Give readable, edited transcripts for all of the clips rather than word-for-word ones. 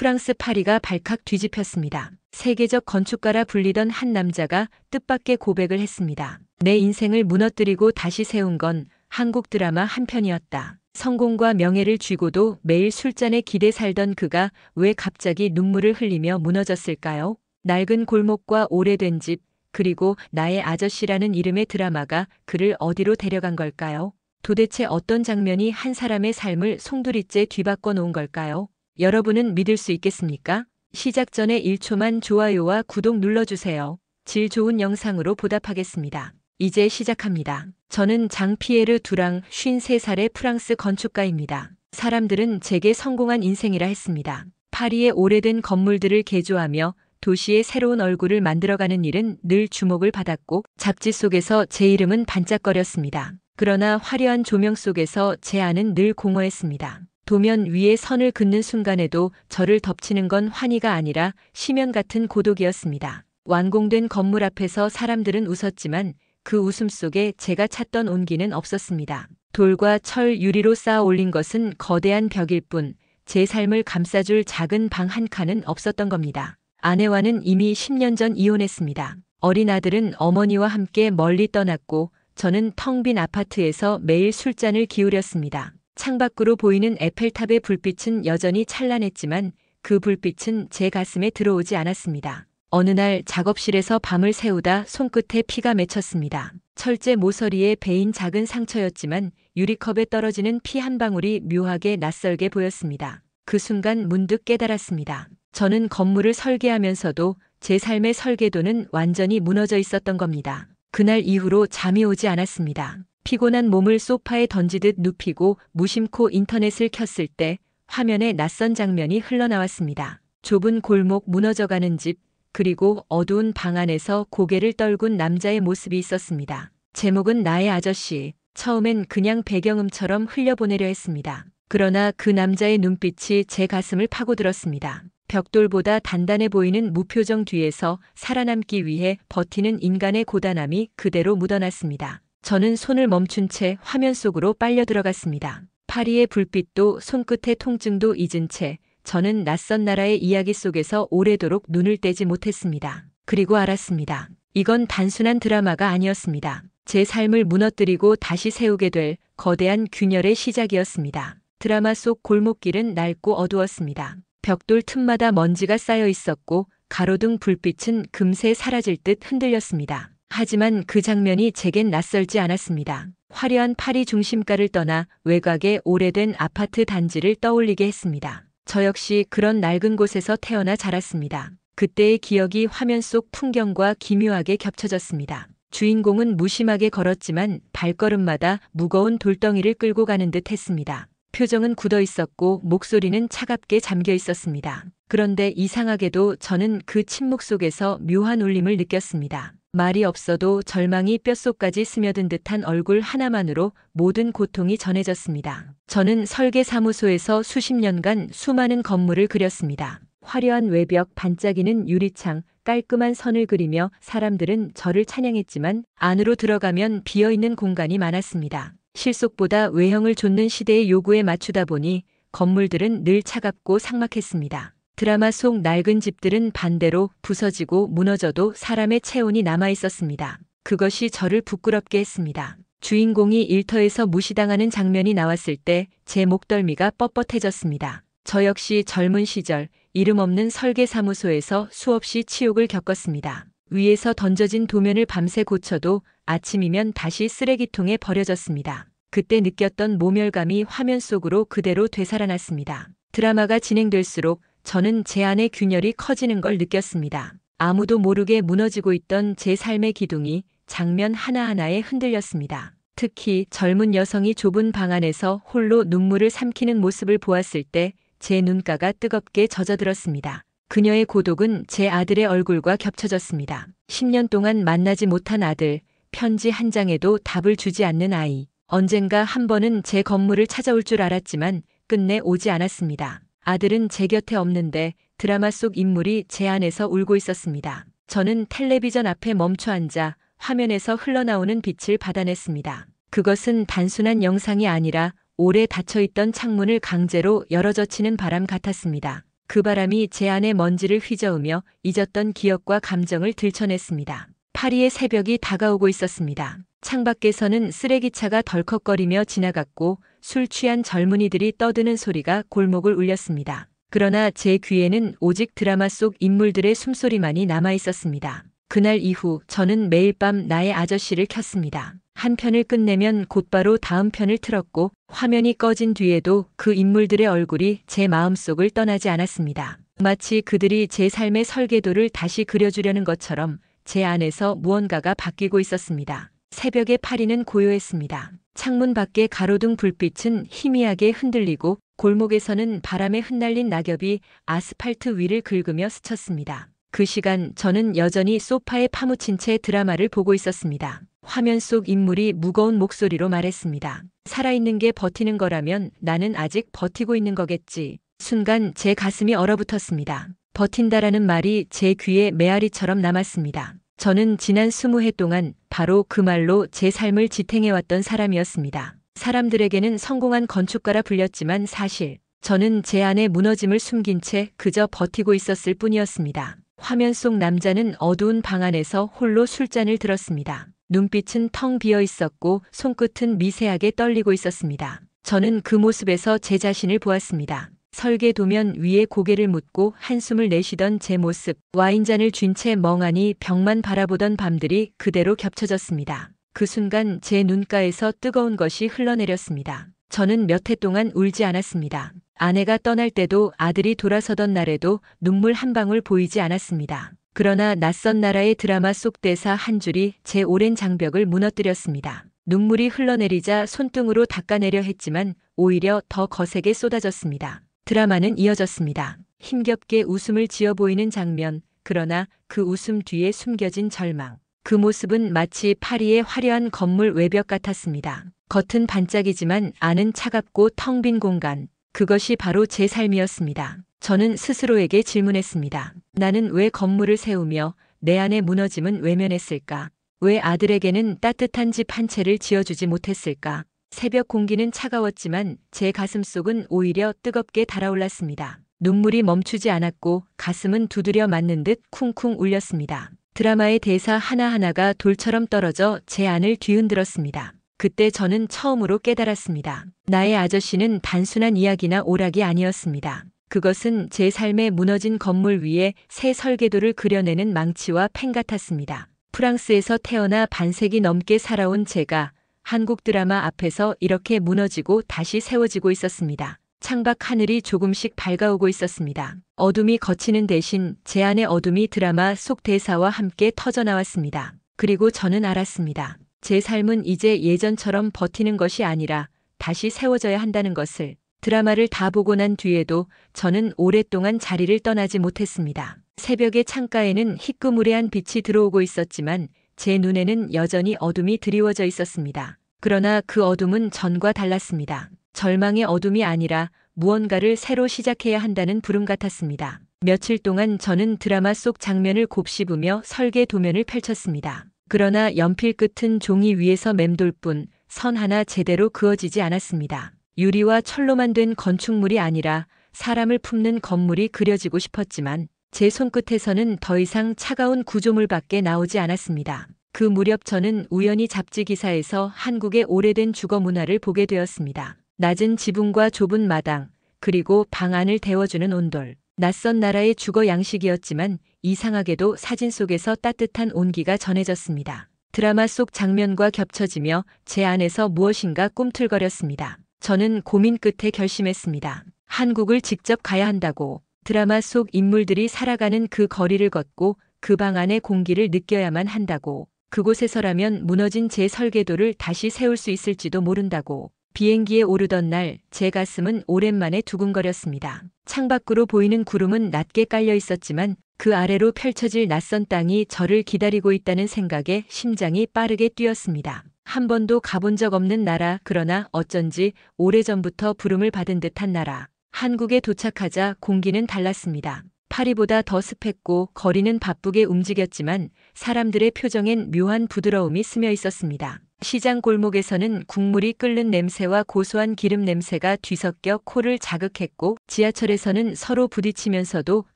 프랑스 파리가 발칵 뒤집혔습니다. 세계적 건축가라 불리던 한 남자가 뜻밖의 고백을 했습니다. 내 인생을 무너뜨리고 다시 세운 건 한국 드라마 한 편이었다. 성공과 명예를 쥐고도 매일 술잔에 기대 살던 그가 왜 갑자기 눈물을 흘리며 무너졌을까요? 낡은 골목과 오래된 집, 그리고 나의 아저씨라는 이름의 드라마가 그를 어디로 데려간 걸까요? 도대체 어떤 장면이 한 사람의 삶을 송두리째 뒤바꿔 놓은 걸까요? 여러분은 믿을 수 있겠습니까? 시작 전에 1초만 좋아요와 구독 눌러주세요. 질 좋은 영상으로 보답하겠습니다. 이제 시작합니다. 저는 장피에르 두랑 53살의 프랑스 건축가입니다. 사람들은 제게 성공한 인생이라 했습니다. 파리의 오래된 건물들을 개조하며 도시의 새로운 얼굴을 만들어가는 일은 늘 주목을 받았고 잡지 속에서 제 이름은 반짝거렸습니다. 그러나 화려한 조명 속에서 제 안은 늘 공허했습니다. 도면 위에 선을 긋는 순간에도 저를 덮치는 건 환희가 아니라 심연 같은 고독이었습니다. 완공된 건물 앞에서 사람들은 웃었지만 그 웃음 속에 제가 찾던 온기는 없었습니다. 돌과 철, 유리로 쌓아 올린 것은 거대한 벽일 뿐 제 삶을 감싸줄 작은 방 한 칸은 없었던 겁니다. 아내와는 이미 10년 전 이혼했습니다. 어린 아들은 어머니와 함께 멀리 떠났고 저는 텅 빈 아파트에서 매일 술잔을 기울였습니다. 창밖으로 보이는 에펠탑의 불빛은 여전히 찬란했지만 그 불빛은 제 가슴에 들어오지 않았습니다. 어느 날 작업실에서 밤을 새우다 손끝에 피가 맺혔습니다. 철제 모서리에 베인 작은 상처였지만 유리컵에 떨어지는 피 한 방울이 묘하게 낯설게 보였습니다. 그 순간 문득 깨달았습니다. 저는 건물을 설계하면서도 제 삶의 설계도는 완전히 무너져 있었던 겁니다. 그날 이후로 잠이 오지 않았습니다. 피곤한 몸을 소파에 던지듯 눕히고 무심코 인터넷을 켰을 때 화면에 낯선 장면이 흘러나왔습니다. 좁은 골목, 무너져가는 집, 그리고 어두운 방 안에서 고개를 떨군 남자의 모습이 있었습니다. 제목은 나의 아저씨. 처음엔 그냥 배경음처럼 흘려보내려 했습니다. 그러나 그 남자의 눈빛이 제 가슴을 파고들었습니다. 벽돌보다 단단해 보이는 무표정 뒤에서 살아남기 위해 버티는 인간의 고단함이 그대로 묻어났습니다. 저는 손을 멈춘 채 화면 속으로 빨려 들어갔습니다. 파리의 불빛도 손끝의 통증도 잊은 채 저는 낯선 나라의 이야기 속에서 오래도록 눈을 떼지 못했습니다. 그리고 알았습니다. 이건 단순한 드라마가 아니었습니다. 제 삶을 무너뜨리고 다시 세우게 될 거대한 균열의 시작이었습니다. 드라마 속 골목길은 낡고 어두웠습니다. 벽돌 틈마다 먼지가 쌓여 있었고 가로등 불빛은 금세 사라질 듯 흔들렸습니다. 하지만 그 장면이 제겐 낯설지 않았습니다. 화려한 파리 중심가를 떠나 외곽의 오래된 아파트 단지를 떠올리게 했습니다. 저 역시 그런 낡은 곳에서 태어나 자랐습니다. 그때의 기억이 화면 속 풍경과 기묘하게 겹쳐졌습니다. 주인공은 무심하게 걸었지만 발걸음마다 무거운 돌덩이를 끌고 가는 듯 했습니다. 표정은 굳어 있었고 목소리는 차갑게 잠겨 있었습니다. 그런데 이상하게도 저는 그 침묵 속에서 묘한 울림을 느꼈습니다. 말이 없어도 절망이 뼛속까지 스며든 듯한 얼굴 하나만으로 모든 고통이 전해졌습니다. 저는 설계사무소에서 수십 년간 수많은 건물을 그렸습니다. 화려한 외벽, 반짝이는 유리창, 깔끔한 선을 그리며 사람들은 저를 찬양했지만 안으로 들어가면 비어있는 공간이 많았습니다. 실속보다 외형을 좇는 시대의 요구에 맞추다 보니 건물들은 늘 차갑고 삭막했습니다. 드라마 속 낡은 집들은 반대로 부서지고 무너져도 사람의 체온이 남아 있었습니다. 그것이 저를 부끄럽게 했습니다. 주인공이 일터에서 무시당하는 장면이 나왔을 때 제 목덜미가 뻣뻣해졌습니다. 저 역시 젊은 시절 이름 없는 설계사무소에서 수없이 치욕을 겪었습니다. 위에서 던져진 도면을 밤새 고쳐도 아침이면 다시 쓰레기통에 버려졌습니다. 그때 느꼈던 모멸감이 화면 속으로 그대로 되살아났습니다. 드라마가 진행될수록 저는 제 안의 균열이 커지는 걸 느꼈습니다. 아무도 모르게 무너지고 있던 제 삶의 기둥이 장면 하나하나에 흔들렸습니다. 특히 젊은 여성이 좁은 방 안에서 홀로 눈물을 삼키는 모습을 보았을 때 제 눈가가 뜨겁게 젖어들었습니다. 그녀의 고독은 제 아들의 얼굴과 겹쳐졌습니다. 10년 동안 만나지 못한 아들, 편지 한 장에도 답을 주지 않는 아이. 언젠가 한 번은 제 건물을 찾아올 줄 알았지만 끝내 오지 않았습니다. 아들은 제 곁에 없는데 드라마 속 인물이 제 안에서 울고 있었습니다. 저는 텔레비전 앞에 멈춰 앉아 화면에서 흘러나오는 빛을 받아냈습니다. 그것은 단순한 영상이 아니라 오래 닫혀있던 창문을 강제로 열어젖히는 바람 같았습니다. 그 바람이 제 안의 먼지를 휘저으며 잊었던 기억과 감정을 들춰냈습니다. 파리의 새벽이 다가오고 있었습니다. 창밖에서는 쓰레기차가 덜컥거리며 지나갔고 술 취한 젊은이들이 떠드는 소리가 골목을 울렸습니다. 그러나 제 귀에는 오직 드라마 속 인물들의 숨소리만이 남아 있었습니다. 그날 이후 저는 매일 밤 나의 아저씨를 켰습니다. 한 편을 끝내면 곧바로 다음 편을 틀었고 화면이 꺼진 뒤에도 그 인물들의 얼굴이 제 마음속을 떠나지 않았습니다. 마치 그들이 제 삶의 설계도를 다시 그려주려는 것처럼 제 안에서 무언가가 바뀌고 있었습니다. 새벽의 파리는 고요했습니다. 창문 밖의 가로등 불빛은 희미하게 흔들리고 골목에서는 바람에 흩날린 낙엽이 아스팔트 위를 긁으며 스쳤습니다. 그 시간 저는 여전히 소파에 파묻힌 채 드라마를 보고 있었습니다. 화면 속 인물이 무거운 목소리로 말했습니다. 살아있는 게 버티는 거라면 나는 아직 버티고 있는 거겠지. 순간 제 가슴이 얼어붙었습니다. 버틴다라는 말이 제 귀에 메아리처럼 남았습니다. 저는 지난 20해 동안 바로 그 말로 제 삶을 지탱해왔던 사람이었습니다. 사람들에게는 성공한 건축가라 불렸지만 사실 저는 제 안의 무너짐을 숨긴 채 그저 버티고 있었을 뿐이었습니다. 화면 속 남자는 어두운 방 안에서 홀로 술잔을 들었습니다. 눈빛은 텅 비어 있었고 손끝은 미세하게 떨리고 있었습니다. 저는 그 모습에서 제 자신을 보았습니다. 설계 도면 위에 고개를 묻고 한숨을 내쉬던 제 모습, 와인잔을 쥔 채 멍하니 벽만 바라보던 밤들이 그대로 겹쳐졌습니다. 그 순간 제 눈가에서 뜨거운 것이 흘러내렸습니다. 저는 몇 해 동안 울지 않았습니다. 아내가 떠날 때도 아들이 돌아서던 날에도 눈물 한 방울 보이지 않았습니다. 그러나 낯선 나라의 드라마 속 대사 한 줄이 제 오랜 장벽을 무너뜨렸습니다. 눈물이 흘러내리자 손등으로 닦아내려 했지만 오히려 더 거세게 쏟아졌습니다. 드라마는 이어졌습니다. 힘겹게 웃음을 지어 보이는 장면, 그러나 그 웃음 뒤에 숨겨진 절망. 그 모습은 마치 파리의 화려한 건물 외벽 같았습니다. 겉은 반짝이지만 안은 차갑고 텅 빈 공간. 그것이 바로 제 삶이었습니다. 저는 스스로에게 질문했습니다. 나는 왜 건물을 세우며 내 안의 무너짐은 외면했을까? 왜 아들에게는 따뜻한 집 한 채를 지어주지 못했을까? 새벽 공기는 차가웠지만 제 가슴속은 오히려 뜨겁게 달아올랐습니다. 눈물이 멈추지 않았고 가슴은 두드려 맞는 듯 쿵쿵 울렸습니다. 드라마의 대사 하나하나가 돌처럼 떨어져 제 안을 뒤흔들었습니다. 그때 저는 처음으로 깨달았습니다. 나의 아저씨는 단순한 이야기나 오락이 아니었습니다. 그것은 제 삶의 무너진 건물 위에 새 설계도를 그려내는 망치와 펜 같았습니다. 프랑스에서 태어나 반세기 넘게 살아온 제가 한국 드라마 앞에서 이렇게 무너지고 다시 세워지고 있었습니다. 창밖 하늘이 조금씩 밝아오고 있었습니다. 어둠이 걷히는 대신 제 안의 어둠이 드라마 속 대사와 함께 터져나왔습니다. 그리고 저는 알았습니다. 제 삶은 이제 예전처럼 버티는 것이 아니라 다시 세워져야 한다는 것을. 드라마를 다 보고 난 뒤에도 저는 오랫동안 자리를 떠나지 못했습니다. 새벽의 창가에는 희끄무레한 빛이 들어오고 있었지만 제 눈에는 여전히 어둠이 드리워져 있었습니다. 그러나 그 어둠은 전과 달랐습니다. 절망의 어둠이 아니라 무언가를 새로 시작해야 한다는 부름 같았습니다. 며칠 동안 저는 드라마 속 장면을 곱씹으며 설계 도면을 펼쳤습니다. 그러나 연필 끝은 종이 위에서 맴돌 뿐 선 하나 제대로 그어지지 않았습니다. 유리와 철로만 된 건축물이 아니라 사람을 품는 건물이 그려지고 싶었지만 제 손끝에서는 더 이상 차가운 구조물밖에 나오지 않았습니다. 그 무렵 저는 우연히 잡지 기사에서 한국의 오래된 주거 문화를 보게 되었습니다. 낮은 지붕과 좁은 마당, 그리고 방 안을 데워주는 온돌. 낯선 나라의 주거 양식이었지만 이상하게도 사진 속에서 따뜻한 온기가 전해졌습니다. 드라마 속 장면과 겹쳐지며 제 안에서 무엇인가 꿈틀거렸습니다. 저는 고민 끝에 결심했습니다. 한국을 직접 가야 한다고. 드라마 속 인물들이 살아가는 그 거리를 걷고 그 방 안의 공기를 느껴야만 한다고. 그곳에서라면 무너진 제 설계도를 다시 세울 수 있을지도 모른다고. 비행기에 오르던 날 제 가슴은 오랜만에 두근거렸습니다. 창밖으로 보이는 구름은 낮게 깔려 있었지만 그 아래로 펼쳐질 낯선 땅이 저를 기다리고 있다는 생각에 심장이 빠르게 뛰었습니다. 한 번도 가본 적 없는 나라, 그러나 어쩐지 오래전부터 부름을 받은 듯한 나라. 한국에 도착하자 공기는 달랐습니다. 파리보다 더 습했고 거리는 바쁘게 움직였지만 사람들의 표정엔 묘한 부드러움이 스며 있었습니다. 시장 골목에서는 국물이 끓는 냄새와 고소한 기름 냄새가 뒤섞여 코를 자극했고, 지하철에서는 서로 부딪히면서도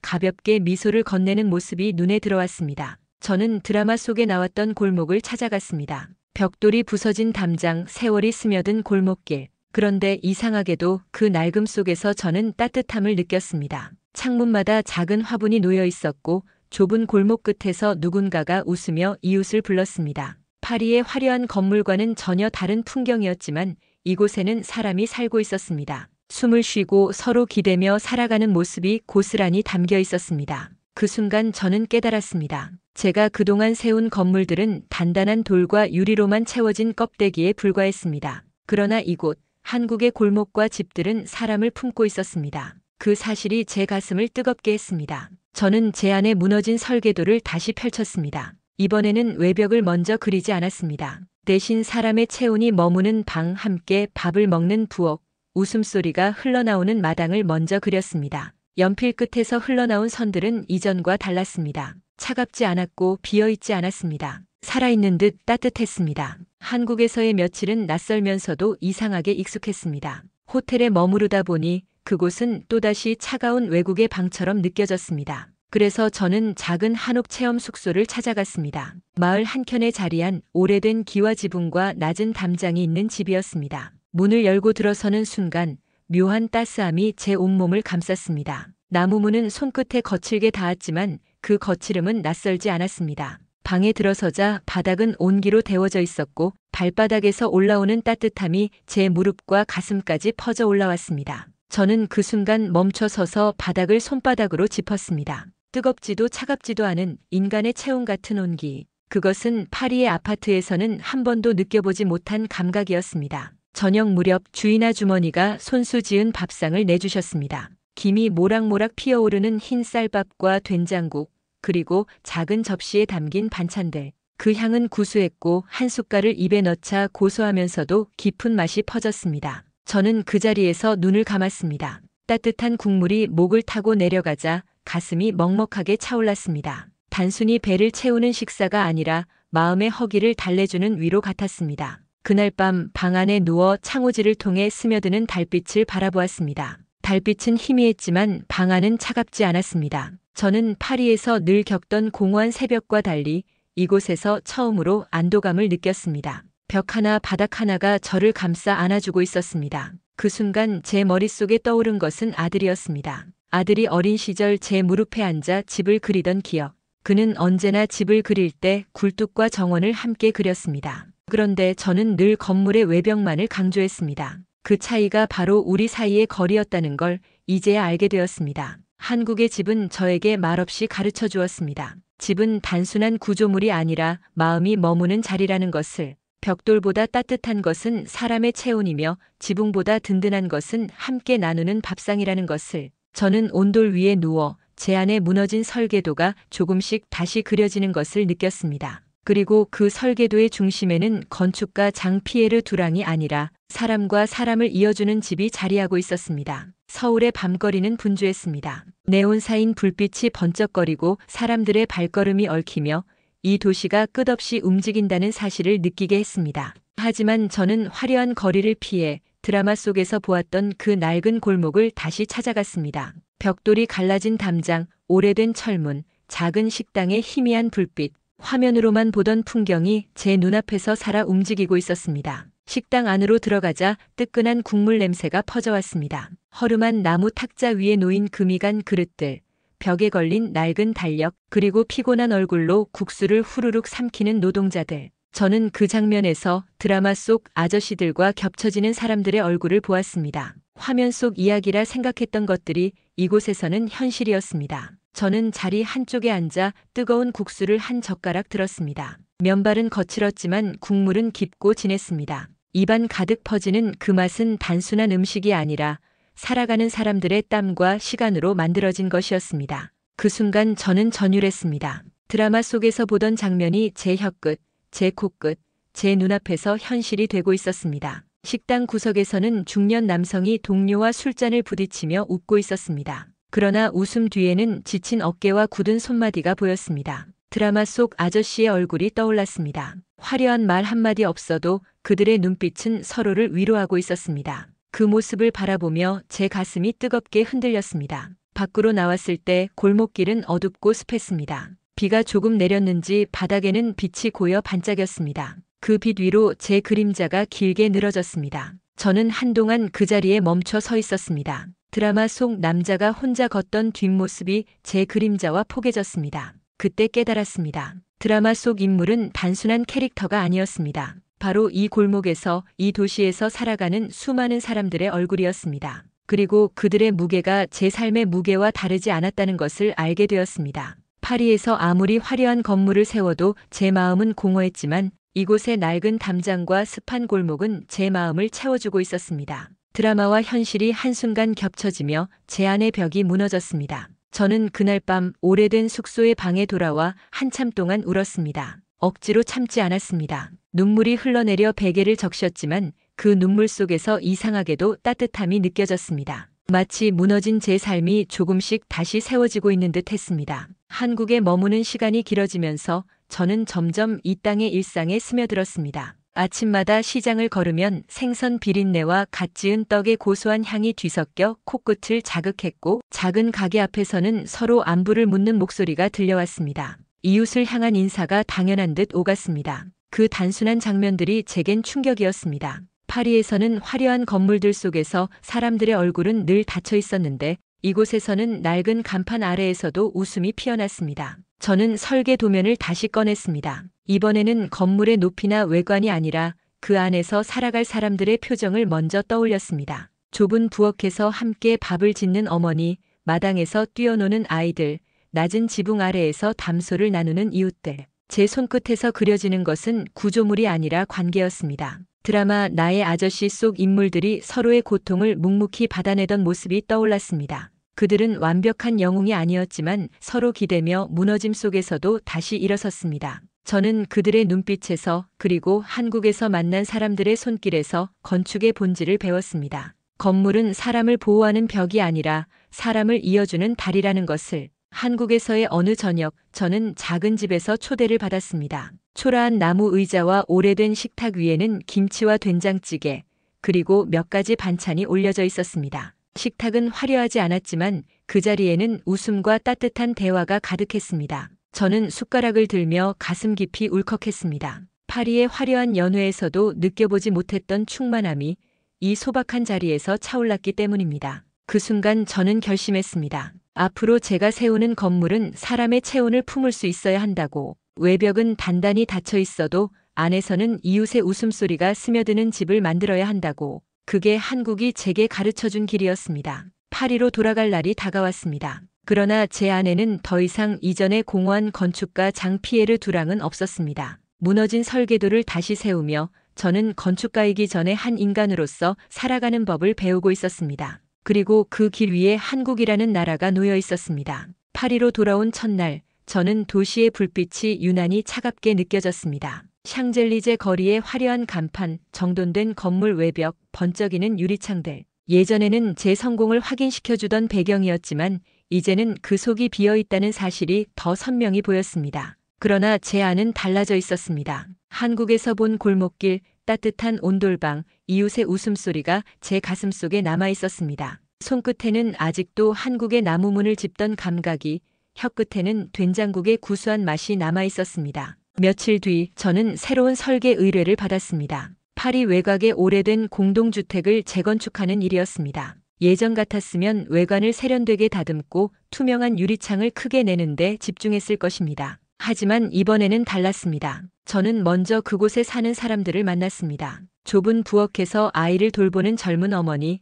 가볍게 미소를 건네는 모습이 눈에 들어왔습니다. 저는 드라마 속에 나왔던 골목을 찾아갔습니다. 벽돌이 부서진 담장, 세월이 스며든 골목길. 그런데 이상하게도 그 낡음 속에서 저는 따뜻함을 느꼈습니다. 창문마다 작은 화분이 놓여 있었고, 좁은 골목 끝에서 누군가가 웃으며 이웃을 불렀습니다. 파리의 화려한 건물과는 전혀 다른 풍경이었지만 이곳에는 사람이 살고 있었습니다. 숨을 쉬고 서로 기대며 살아가는 모습이 고스란히 담겨 있었습니다. 그 순간 저는 깨달았습니다. 제가 그동안 세운 건물들은 단단한 돌과 유리로만 채워진 껍데기에 불과했습니다. 그러나 이곳, 한국의 골목과 집들은 사람을 품고 있었습니다. 그 사실이 제 가슴을 뜨겁게 했습니다. 저는 제 안에 무너진 설계도를 다시 펼쳤습니다. 이번에는 외벽을 먼저 그리지 않았습니다. 대신 사람의 체온이 머무는 방, 함께 밥을 먹는 부엌, 웃음소리가 흘러나오는 마당을 먼저 그렸습니다. 연필 끝에서 흘러나온 선들은 이전과 달랐습니다. 차갑지 않았고 비어있지 않았습니다. 살아있는 듯 따뜻했습니다. 한국에서의 며칠은 낯설면서도 이상하게 익숙했습니다. 호텔에 머무르다 보니 그곳은 또다시 차가운 외국의 방처럼 느껴졌습니다. 그래서 저는 작은 한옥 체험 숙소를 찾아갔습니다. 마을 한켠에 자리한 오래된 기와 지붕과 낮은 담장이 있는 집이었습니다. 문을 열고 들어서는 순간 묘한 따스함이 제 온몸을 감쌌습니다. 나무 문은 손끝에 거칠게 닿았지만 그 거칠음은 낯설지 않았습니다. 방에 들어서자 바닥은 온기로 데워져 있었고 발바닥에서 올라오는 따뜻함이 제 무릎과 가슴까지 퍼져 올라왔습니다. 저는 그 순간 멈춰 서서 바닥을 손바닥으로 짚었습니다. 뜨겁지도 차갑지도 않은 인간의 체온 같은 온기. 그것은 파리의 아파트에서는 한 번도 느껴보지 못한 감각이었습니다. 저녁 무렵 주인 아주머니가 손수 지은 밥상을 내주셨습니다. 김이 모락모락 피어오르는 흰 쌀밥과 된장국, 그리고 작은 접시에 담긴 반찬들. 그 향은 구수했고 한 숟갈을 입에 넣자 고소하면서도 깊은 맛이 퍼졌습니다. 저는 그 자리에서 눈을 감았습니다. 따뜻한 국물이 목을 타고 내려가자 가슴이 먹먹하게 차올랐습니다. 단순히 배를 채우는 식사가 아니라 마음의 허기를 달래주는 위로 같았습니다. 그날 밤 방 안에 누워 창호지를 통해 스며드는 달빛을 바라보았습니다. 달빛은 희미했지만 방 안은 차갑지 않았습니다. 저는 파리에서 늘 겪던 공허한 새벽과 달리 이곳에서 처음으로 안도감을 느꼈습니다. 벽 하나 바닥 하나가 저를 감싸 안아주고 있었습니다. 그 순간 제 머릿속에 떠오른 것은 아들이었습니다. 아들이 어린 시절 제 무릎에 앉아 집을 그리던 기억. 그는 언제나 집을 그릴 때 굴뚝과 정원을 함께 그렸습니다. 그런데 저는 늘 건물의 외벽만을 강조했습니다. 그 차이가 바로 우리 사이의 거리였다는 걸 이제야 알게 되었습니다. 한국의 집은 저에게 말없이 가르쳐 주었습니다. 집은 단순한 구조물이 아니라 마음이 머무는 자리라는 것을. 벽돌보다 따뜻한 것은 사람의 체온이며 지붕보다 든든한 것은 함께 나누는 밥상이라는 것을. 저는 온돌 위에 누워 제 안에 무너진 설계도가 조금씩 다시 그려지는 것을 느꼈습니다. 그리고 그 설계도의 중심에는 건축가 장 피에르 두랑이 아니라 사람과 사람을 이어주는 집이 자리하고 있었습니다. 서울의 밤거리는 분주했습니다. 네온사인 불빛이 번쩍거리고 사람들의 발걸음이 얽히며 이 도시가 끝없이 움직인다는 사실을 느끼게 했습니다. 하지만 저는 화려한 거리를 피해 드라마 속에서 보았던 그 낡은 골목을 다시 찾아갔습니다. 벽돌이 갈라진 담장, 오래된 철문, 작은 식당의 희미한 불빛, 화면으로만 보던 풍경이 제 눈앞에서 살아 움직이고 있었습니다. 식당 안으로 들어가자 뜨끈한 국물 냄새가 퍼져왔습니다. 허름한 나무 탁자 위에 놓인 금이 간 그릇들, 벽에 걸린 낡은 달력, 그리고 피곤한 얼굴로 국수를 후루룩 삼키는 노동자들. 저는 그 장면에서 드라마 속 아저씨들과 겹쳐지는 사람들의 얼굴을 보았습니다. 화면 속 이야기라 생각했던 것들이 이곳에서는 현실이었습니다. 저는 자리 한쪽에 앉아 뜨거운 국수를 한 젓가락 들었습니다. 면발은 거칠었지만 국물은 깊고 진했습니다. 입안 가득 퍼지는 그 맛은 단순한 음식이 아니라 살아가는 사람들의 땀과 시간으로 만들어진 것이었습니다. 그 순간 저는 전율했습니다. 드라마 속에서 보던 장면이 제 혀끝, 제 코끝, 제 눈앞에서 현실이 되고 있었습니다. 식당 구석에서는 중년 남성이 동료와 술잔을 부딪히며 웃고 있었습니다. 그러나 웃음 뒤에는 지친 어깨와 굳은 손마디가 보였습니다. 드라마 속 아저씨의 얼굴이 떠올랐습니다. 화려한 말 한마디 없어도 그들의 눈빛은 서로를 위로하고 있었습니다. 그 모습을 바라보며 제 가슴이 뜨겁게 흔들렸습니다. 밖으로 나왔을 때 골목길은 어둡고 습했습니다. 비가 조금 내렸는지 바닥에는 빛이 고여 반짝였습니다. 그 빛 위로 제 그림자가 길게 늘어졌습니다. 저는 한동안 그 자리에 멈춰 서 있었습니다. 드라마 속 남자가 혼자 걷던 뒷모습이 제 그림자와 포개졌습니다. 그때 깨달았습니다. 드라마 속 인물은 단순한 캐릭터가 아니었습니다. 바로 이 골목에서, 이 도시에서 살아가는 수많은 사람들의 얼굴이었습니다. 그리고 그들의 무게가 제 삶의 무게와 다르지 않았다는 것을 알게 되었습니다. 파리에서 아무리 화려한 건물을 세워도 제 마음은 공허했지만 이곳의 낡은 담장과 습한 골목은 제 마음을 채워주고 있었습니다. 드라마와 현실이 한순간 겹쳐지며 제 안의 벽이 무너졌습니다. 저는 그날 밤 오래된 숙소의 방에 돌아와 한참 동안 울었습니다. 억지로 참지 않았습니다. 눈물이 흘러내려 베개를 적셨지만 그 눈물 속에서 이상하게도 따뜻함이 느껴졌습니다. 마치 무너진 제 삶이 조금씩 다시 세워지고 있는 듯 했습니다. 한국에 머무는 시간이 길어지면서 저는 점점 이 땅의 일상에 스며들었습니다. 아침마다 시장을 걸으면 생선 비린내와 갓 지은 떡의 고소한 향이 뒤섞여 코끝을 자극했고, 작은 가게 앞에서는 서로 안부를 묻는 목소리가 들려왔습니다. 이웃을 향한 인사가 당연한 듯 오갔습니다. 그 단순한 장면들이 제겐 충격이었습니다. 파리에서는 화려한 건물들 속에서 사람들의 얼굴은 늘 닫혀 있었는데 이곳에서는 낡은 간판 아래에서도 웃음이 피어났습니다. 저는 설계 도면을 다시 꺼냈습니다. 이번에는 건물의 높이나 외관이 아니라 그 안에서 살아갈 사람들의 표정을 먼저 떠올렸습니다. 좁은 부엌에서 함께 밥을 짓는 어머니, 마당에서 뛰어노는 아이들, 낮은 지붕 아래에서 담소를 나누는 이웃들. 제 손끝에서 그려지는 것은 구조물이 아니라 관계였습니다. 드라마 나의 아저씨 속 인물들이 서로의 고통을 묵묵히 받아내던 모습이 떠올랐습니다. 그들은 완벽한 영웅이 아니었지만 서로 기대며 무너짐 속에서도 다시 일어섰습니다. 저는 그들의 눈빛에서, 그리고 한국에서 만난 사람들의 손길에서 건축의 본질을 배웠습니다. 건물은 사람을 보호하는 벽이 아니라 사람을 이어주는 다리라는 것을. 한국에서의 어느 저녁, 저는 작은 집에서 초대를 받았습니다. 초라한 나무 의자와 오래된 식탁 위에는 김치와 된장찌개, 그리고 몇 가지 반찬이 올려져 있었습니다. 식탁은 화려하지 않았지만 그 자리에는 웃음과 따뜻한 대화가 가득했습니다. 저는 숟가락을 들며 가슴 깊이 울컥했습니다. 파리의 화려한 연회에서도 느껴보지 못했던 충만함이 이 소박한 자리에서 차올랐기 때문입니다. 그 순간 저는 결심했습니다. 앞으로 제가 세우는 건물은 사람의 체온을 품을 수 있어야 한다고. 외벽은 단단히 닫혀 있어도 안에서는 이웃의 웃음소리가 스며드는 집을 만들어야 한다고. 그게 한국이 제게 가르쳐준 길이었습니다. 파리로 돌아갈 날이 다가왔습니다. 그러나 제 안에는 더 이상 이전의 공허한 건축가 장 피에르 두랑은 없었습니다. 무너진 설계도를 다시 세우며 저는 건축가이기 전에 한 인간으로서 살아가는 법을 배우고 있었습니다. 그리고 그 길 위에 한국이라는 나라가 놓여 있었습니다. 파리로 돌아온 첫날, 저는 도시의 불빛이 유난히 차갑게 느껴졌습니다. 샹젤리제 거리의 화려한 간판, 정돈된 건물 외벽, 번쩍이는 유리창들. 예전에는 제 성공을 확인시켜주던 배경이었지만 이제는 그 속이 비어있다는 사실이 더 선명히 보였습니다. 그러나 제 안은 달라져 있었습니다. 한국에서 본 골목길, 따뜻한 온돌방, 이웃의 웃음소리가 제 가슴속에 남아 있었습니다. 손끝에는 아직도 한국의 나무문을 짚던 감각이, 혀끝에는 된장국의 구수한 맛이 남아 있었습니다. 며칠 뒤 저는 새로운 설계 의뢰를 받았습니다. 파리 외곽의 오래된 공동주택을 재건축하는 일이었습니다. 예전 같았으면 외관을 세련되게 다듬고 투명한 유리창을 크게 내는데 집중했을 것입니다. 하지만 이번에는 달랐습니다. 저는 먼저 그곳에 사는 사람들을 만났습니다. 좁은 부엌에서 아이를 돌보는 젊은 어머니,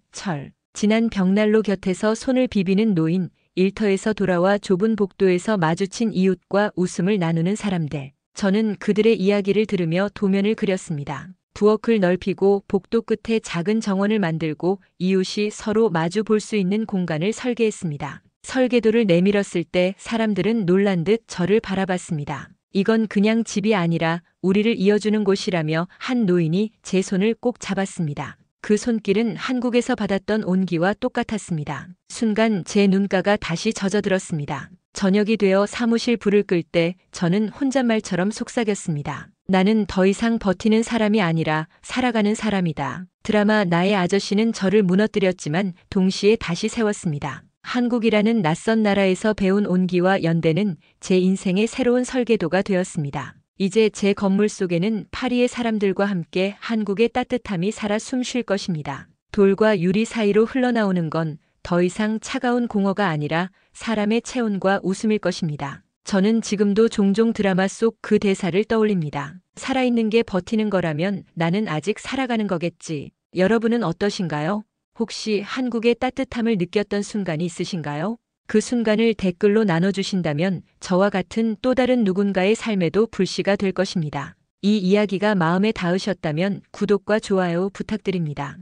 지난 벽난로 곁에서 손을 비비는 노인, 일터에서 돌아와 좁은 복도에서 마주친 이웃과 웃음을 나누는 사람들. 저는 그들의 이야기를 들으며 도면을 그렸습니다. 부엌을 넓히고 복도 끝에 작은 정원을 만들고 이웃이 서로 마주 볼 수 있는 공간을 설계했습니다. 설계도를 내밀었을 때 사람들은 놀란 듯 저를 바라봤습니다. 이건 그냥 집이 아니라 우리를 이어주는 곳이라며 한 노인이 제 손을 꼭 잡았습니다. 그 손길은 한국에서 받았던 온기와 똑같았습니다. 순간 제 눈가가 다시 젖어들었습니다. 저녁이 되어 사무실 불을 끌 때 저는 혼잣말처럼 속삭였습니다. 나는 더 이상 버티는 사람이 아니라 살아가는 사람이다. 드라마 나의 아저씨는 저를 무너뜨렸지만 동시에 다시 세웠습니다. 한국이라는 낯선 나라에서 배운 온기와 연대는 제 인생의 새로운 설계도가 되었습니다. 이제 제 건물 속에는 파리의 사람들과 함께 한국의 따뜻함이 살아 숨 쉴 것입니다. 돌과 유리 사이로 흘러나오는 건 더 이상 차가운 공허가 아니라 사람의 체온과 웃음일 것입니다. 저는 지금도 종종 드라마 속 그 대사를 떠올립니다. 살아있는 게 버티는 거라면 나는 아직 살아가는 거겠지. 여러분은 어떠신가요? 혹시 한국의 따뜻함을 느꼈던 순간이 있으신가요? 그 순간을 댓글로 나눠주신다면 저와 같은 또 다른 누군가의 삶에도 불씨가 될 것입니다. 이 이야기가 마음에 닿으셨다면 구독과 좋아요 부탁드립니다.